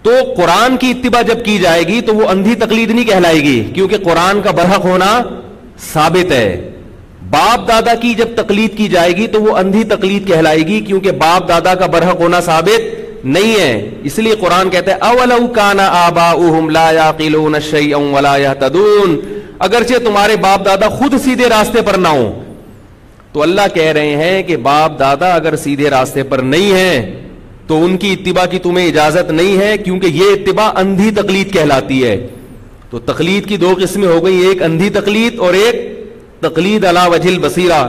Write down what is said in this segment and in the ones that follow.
تو قرآن کی اتباع جب کی جائے گی تو وہ اندھی تقلید نہیں کہلائے گی، کیونکہ قرآن کا برحق ہونا ثابت ہے. باپ دادا کی جب تقلید کی جائے گی تو وہ اندھی تقلید کہلائے گی، کیونکہ باپ دادا کا برحق ہونا ثابت نہیں ہے. اس لیے قرآن کہتا ہے اولو کان آباؤہم لا یعقلون شیئا ولا یہتدون، اگرچہ تمہارے باپ دادا خود سیدھے راستے پر نہ ہوں. تو اللہ کہہ رہے ہیں کہ باپ دادا اگر سیدھے راستے پر نہیں ہیں تو ان کی اتباع کی تمہیں اجازت نہیں ہے، کیونکہ یہ اتباع اندھی تقلید کہلاتی ہے. تو تقلید کی دو قسمیں ہو گئی، ایک اندھی تقلید اور ایک تقلید علی وجہ البصیرہ.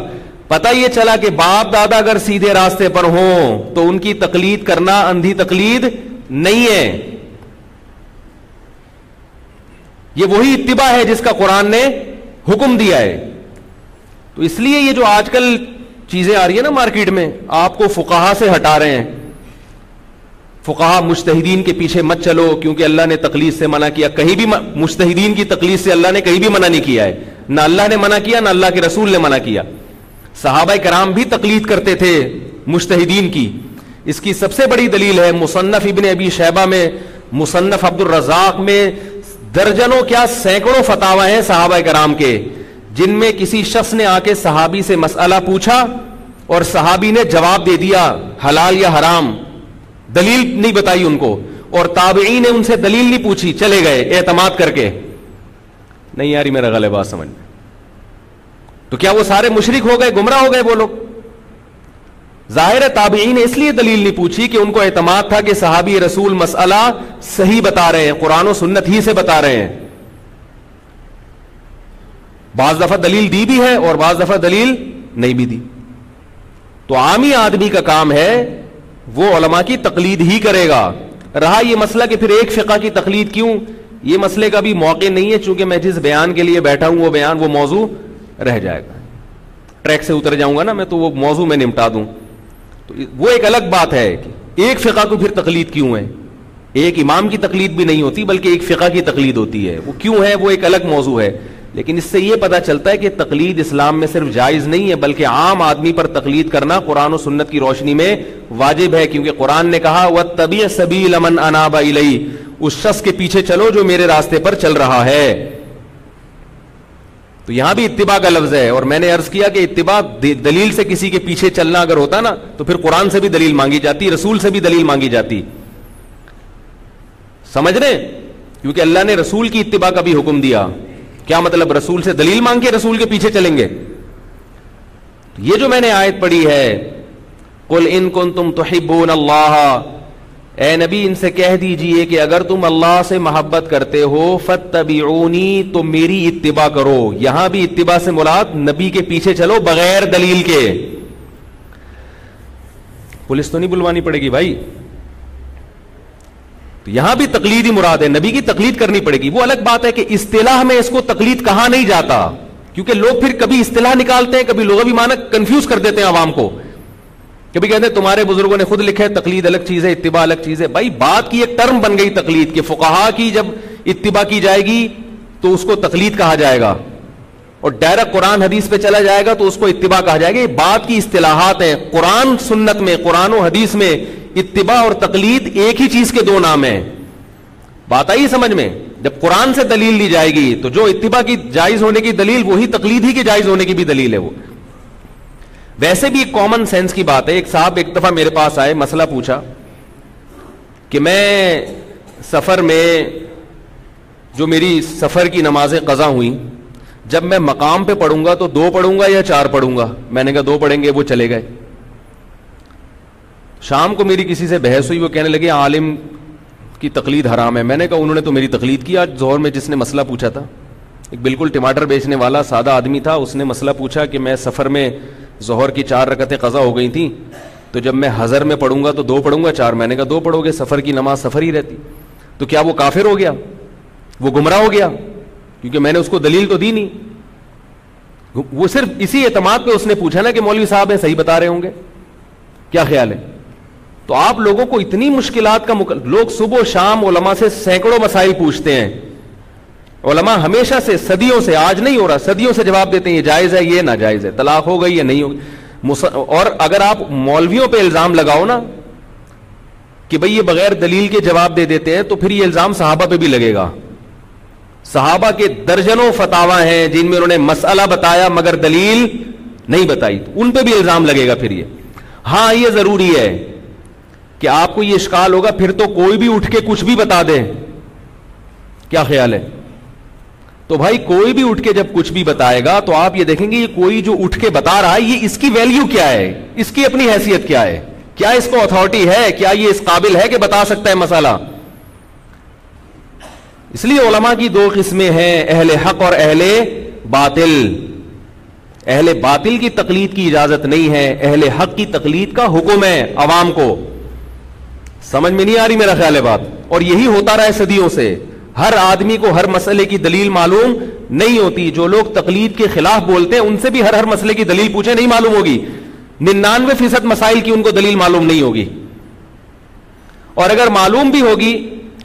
پتہ یہ چلا کہ باپ دادا اگر سیدھے راستے پر ہوں تو ان کی تقلید کرنا اندھی تقلید نہیں ہے، یہ وہی اتباع ہے جس کا قرآن نے حکم دیا ہے. تو اس لیے یہ جو آج کل چیزیں آ رہی ہیں نا مارکیٹ میں، آپ کو فقہا سے ہٹا رہے ہیں. فقہا مجتہدین کے پیچھے مت چلو کیونکہ اللہ نے تقلید سے منع کیا. کہیں بھی مجتہدین کی تقلید سے اللہ نے کہیں بھی منع نہیں کیا ہے، نہ اللہ نے منع کیا نہ اللہ کے رسول نے منع کیا. صحابہ کرام بھی تقلید کرتے تھے مجتہدین کی. اس کی سب سے بڑی دلیل ہے مصنف ابن ابی شیبہ میں، مصنف عبد الرزاق میں درجنوں کیا سینکڑوں فتاوی ہیں صحابہ کرام کے، جن میں کسی شخص نے آ کے صحابی سے مسئلہ پوچھا اور صحابی نے جواب دے دیا حلال یا حرام، دلیل نہیں بتائی ان کو، اور تابعین نے ان سے دلیل نہیں پوچھی، چلے گئے اعتماد کر کے. نہیں یاری میرا غلط بات سمجھ میں. تو کیا وہ سارے مشرک ہو گئے، گمراہ ہو گئے وہ لوگ؟ ظاہر ہے تابعین نے اس لیے دلیل نہیں پوچھی کہ ان کو اعتماد تھا کہ صحابی رسول مسئلہ صحیح بتا رہے ہیں، قرآن و سنت ہی سے بتا رہے ہیں. بعض دفعہ دلیل دی بھی ہے اور بعض دفعہ دلیل نہیں بھی دی. تو عامی آدمی کا کام ہے وہ علماء کی تقلید ہی کرے گا. رہا یہ مسئلہ کہ پھر ایک فقہ کی تقلید کیوں، یہ مسئلے کا بھی موقع نہیں ہے، چونکہ میں جس بیان کے لیے بیٹھا ہوں وہ بیان وہ موضوع رہ جائے گا. ٹریک سے اتر جاؤں گا نا میں تو وہ موضوع میں نمٹا دوں. تو وہ ایک الگ بات ہے کہ ایک فقہ کو پھر تقلید کیوں ہے. ایک امام کی تقلید بھی نہیں ہوتی بلکہ ایک فقہ کی تقلید ہوتی ہے. وہ کیوں ہے وہ ایک الگ موضوع ہے. لیکن اس سے یہ پتا چلتا ہے کہ تقلید اسلام میں صرف جائز نہیں ہے بلکہ عام آدمی پر تقلید کرنا قرآن و سنت کی روشنی میں واجب ہے، کیونکہ قرآن نے کہا وَاتَّبِعْ سَبِيلَ مَنْ أَنَابَ إِلَيَّ، اس شخص کے پیچھے چلو جو میرے راستے پر چل رہا ہے. تو یہاں بھی اتباع کا لفظ ہے، اور میں نے عرض کیا کہ اتباع دلیل سے کسی کے پیچھے چلنا اگر ہوتا نا تو پھر قرآن سے بھی دلیل مانگی جاتی، رسول سے بھی دلیل مانگی جاتی. سمجھ رہے ہیں؟ کیونکہ اللہ نے رسول کی اتباع کا بھی حکم دیا. کیا مطلب رسول سے دلیل مانگ کے رسول کے پیچھے چلیں گے؟ یہ جو میں نے آیت پڑھی ہے قل ان کنتم تحبون اللہ، اے نبی ان سے کہہ دیجئے کہ اگر تم اللہ سے محبت کرتے ہو فاتبعونی، تو میری اتباع کرو. یہاں بھی اتباع سے مراد نبی کے پیچھے چلو بغیر دلیل کے. پولیس تو نہیں بلوانی پڑے گی بھائی. یہاں بھی تقلید ہی مراد ہے، نبی کی تقلید کرنی پڑے گی. وہ الگ بات ہے کہ اصطلاح میں اس کو تقلید کہا نہیں جاتا، کیونکہ لوگ پھر کبھی اصطلاح نکالتے ہیں کبھی لغوی معنی کنفیوز کر دیتے ہیں عوام کو. کبھی کہتے ہیں تمہارے بزرگوں نے خود لکھا ہے تقلید الگ چیز ہے اتباع الگ چیز ہے. بھائی بات کی ایک ٹرم بن گئی تقلید کہ فقہا کی جب اتباع کی جائے گی تو اس کو تقلید کہا جائے گا، اور ڈائریکٹ قرآن حدیث پہ چلا جائے گا تو اس کو اتباع کہا جائے گا. یہ بات کی اصطلاحات ہیں. قرآن سنت میں، قرآن و حدیث میں اتباع اور تقلید ایک ہی چیز کے دو نام ہیں. بات آئی سمجھ میں؟ جب قرآن سے دلیل لی جائے گی تو جو اتباع کی جائز ہونے کی دلیل وہی تقلید ہی کی جائز ہونے کی بھی دلیل ہے. وہ ویسے بھی ایک کامن سینس کی بات ہے. ایک صاحب ایک دفعہ میرے پاس آئے، مسئلہ پوچھا کہ میں سفر میں جو میری سفر کی نمازیں قضا ہوئیں، جب میں مقام پہ پڑھوں گا تو 2 پڑھوں گا یا 4 پڑھوں گا؟ میں نے کہا 2 پڑھیں گے. وہ چلے گئے. شام کو میری کسی سے بحث ہوئی، وہ کہنے لگے عالم کی تقلید حرام ہے. میں نے کہا انہوں نے تو میری تقلید کی. آج ظہر میں جس نے مسئلہ پوچھا تھا، ایک بالکل ٹماٹر بیچنے والا سادہ آدمی تھا، اس نے مسئلہ پوچھا کہ میں سفر میں ظہر کی 4 رکعتیں قضا ہو گئی تھیں، تو جب میں حضر میں پڑھوں گا تو 2 پڑھوں گا 4؟ میں نے کہا 2 پڑھو گے، سفر کی نماز سفر ہی رہتی. تو کیا وہ کافر ہو گیا؟ وہ گمراہ ہو گیا؟ کیونکہ میں نے اس کو دلیل تو دی نہیں. وہ صرف اسی اعتماد پہ اس نے پوچھا نا کہ مولوی صاحب ہیں صحیح بتا رہے ہوں گے. کیا خیال ہے؟ تو آپ لوگوں کو اتنی مشکلات کا لوگ صبح و شام علماء سے سینکڑوں مسائل پوچھتے ہیں. علماء ہمیشہ سے، صدیوں سے، آج نہیں ہو رہا، صدیوں سے جواب دیتے ہیں یہ جائز ہے یہ ناجائز ہے، طلاق ہو گئی یا نہیں ہو گئی. اور اگر آپ مولویوں پہ الزام لگاؤ نا کہ بھئی یہ بغیر دلیل کے جواب دے دیتے ہیں, تو پھر یہ الزام صحابہ پہ بھی لگے گا. صحابہ کے درجنوں فتاوا ہیں جن میں انہوں نے مسئلہ بتایا مگر دلیل نہیں بتائی, تو ان پہ بھی الزام لگے گا پھر یہ. ہاں یہ ضروری ہے کہ آپ کو یہ اشکال ہوگا پھر تو کوئی بھی اٹھ کے کچھ بھی بتا دے, کیا خیال ہے؟ تو بھائی کوئی بھی اٹھ کے جب کچھ بھی بتائے گا تو آپ یہ دیکھیں گے یہ کوئی جو اٹھ کے بتا رہا ہے یہ اس کی ویلیو کیا ہے, اس کی اپنی حیثیت کیا ہے, کیا اس کو اتھارٹی ہے, کیا یہ اس قابل ہے کہ بتا سکتا ہے مسئلہ. اس لیے علماء کی دو قسمیں ہیں, اہل حق اور اہل باطل. اہل باطل کی تقلید کی اجازت نہیں ہے, اہل حق کی تقلید کا حکم ہے عوام کو. سمجھ میں نہیں آ رہی میرا خیال ہے بات؟ اور یہی ہوتا رہا ہے صدیوں سے. ہر آدمی کو ہر مسئلے کی دلیل معلوم نہیں ہوتی. جو لوگ تقلید کے خلاف بولتے ہیں ان سے بھی ہر مسئلے کی دلیل پوچھیں, نہیں معلوم ہوگی. 99% مسائل کی ان کو دلیل معلوم نہیں ہوگی, اور اگر معلوم بھی ہوگی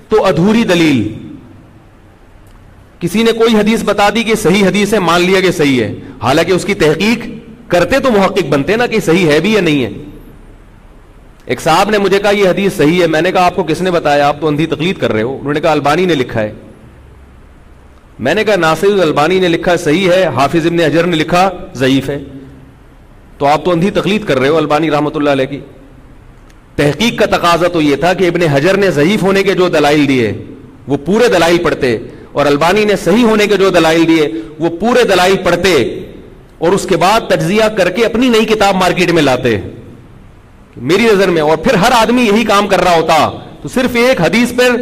تو ادھوری دلیل. کسی نے کوئی حدیث بتا دی کہ صحیح حدیث ہے, مان لیا کہ صحیح ہے, حالانکہ اس کی تحقیق کرتے تو محقق بنتے نا کہ صحیح ہے بھی یا نہیں ہے. ایک صاحب نے مجھے کہا یہ حدیث صحیح ہے. میں نے کہا آپ کو کس نے بتایا, آپ تو اندھی تقلید کر رہے ہو. انہوں نے کہا البانی نے لکھا ہے. میں نے کہا ناصر البانی نے لکھا صحیح ہے, حافظ ابن حجر نے لکھا ضعیف ہے, تو آپ تو اندھی تقلید کر رہے ہو البانی رحمۃ اللہ علیہ کی. تحقیق کا تقاضا تو یہ تھا کہ ابن حجر نے ضعیف ہونے کے جو دلائل دیے وہ پورے دلائل پڑھتے, اور البانی نے صحیح ہونے کے جو دلائل دیے وہ پورے دلائل پڑھتے, اور اس کے بعد تجزیہ کر کے اپنی نئی کتاب مارکیٹ میں لاتے میری نظر میں. اور پھر ہر آدمی یہی کام کر رہا ہوتا تو صرف ایک حدیث پر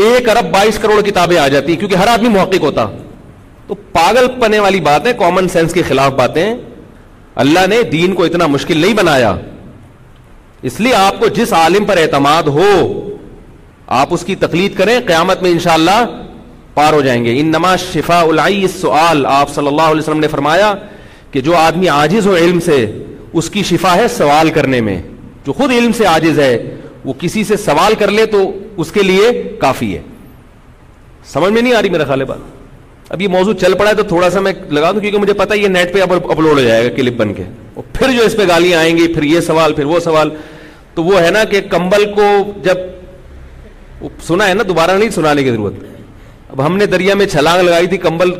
1 ارب 22 کروڑ کتابیں آ جاتی, کیونکہ ہر آدمی محقق ہوتا. تو پاگل پنے والی بات ہے, کامن سینس کے خلاف باتیں. اللہ نے دین کو اتنا مشکل نہیں بنایا. اس لیے آپ کو جس عالم پر اعتماد ہو آپ اس کی تقلید کریں, قیامت میں انشاءاللہ پار ہو جائیں گے. انما شفاء العی السؤال, آپ صلی اللہ علیہ وسلم نے فرمایا کہ جو آدمی عاجز ہو علم سے اس کی شفا ہے سوال کرنے میں. جو خود علم سے عاجز ہے وہ کسی سے سوال کر لے تو اس کے لیے کافی ہے. سمجھ میں نہیں آ رہی میرا خیال ہے بات؟ اب یہ موضوع چل پڑا ہے تو تھوڑا سا میں لگا دوں, کیونکہ مجھے پتا ہے یہ نیٹ پہ اپلوڈ ہو جائے گا کلپ بن کے, اور پھر جو اس پہ گالیاں آئیں گی, پھر یہ سوال پھر وہ سوال. تو وہ ہے نا کہ کمبل کو جب سنا ہے نا, دوبارہ نہیں سنانے کی ضرورت. اب ہم نے دریا میں چھلانگ لگائی تھی کمبل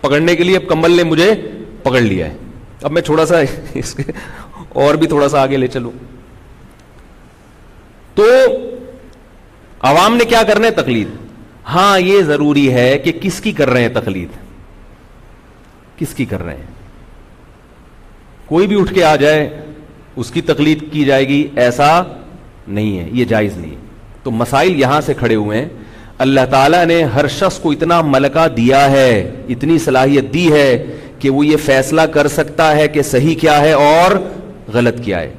پکڑنے کے لیے, اب کمبل نے مجھے پکڑ لیا ہے. اب میں تھوڑا سا اس کے اور بھی تھوڑا سا آگے لے چلوں. تو عوام نے کیا کرنا ہے؟ تقلید. ہاں یہ ضروری ہے کہ کس کی کر رہے ہیں تقلید, کس کی کر رہے ہیں. کوئی بھی اٹھ کے آ جائے اس کی تقلید کی جائے گی ایسا نہیں ہے, یہ جائز نہیں. تو مسائل یہاں سے کھڑے ہوئے ہیں. اللہ تعالیٰ نے ہر شخص کو اتنا ملکہ دیا ہے, اتنی صلاحیت دی ہے کہ وہ یہ فیصلہ کر سکتا ہے کہ صحیح کیا ہے اور غلط کیا ہے.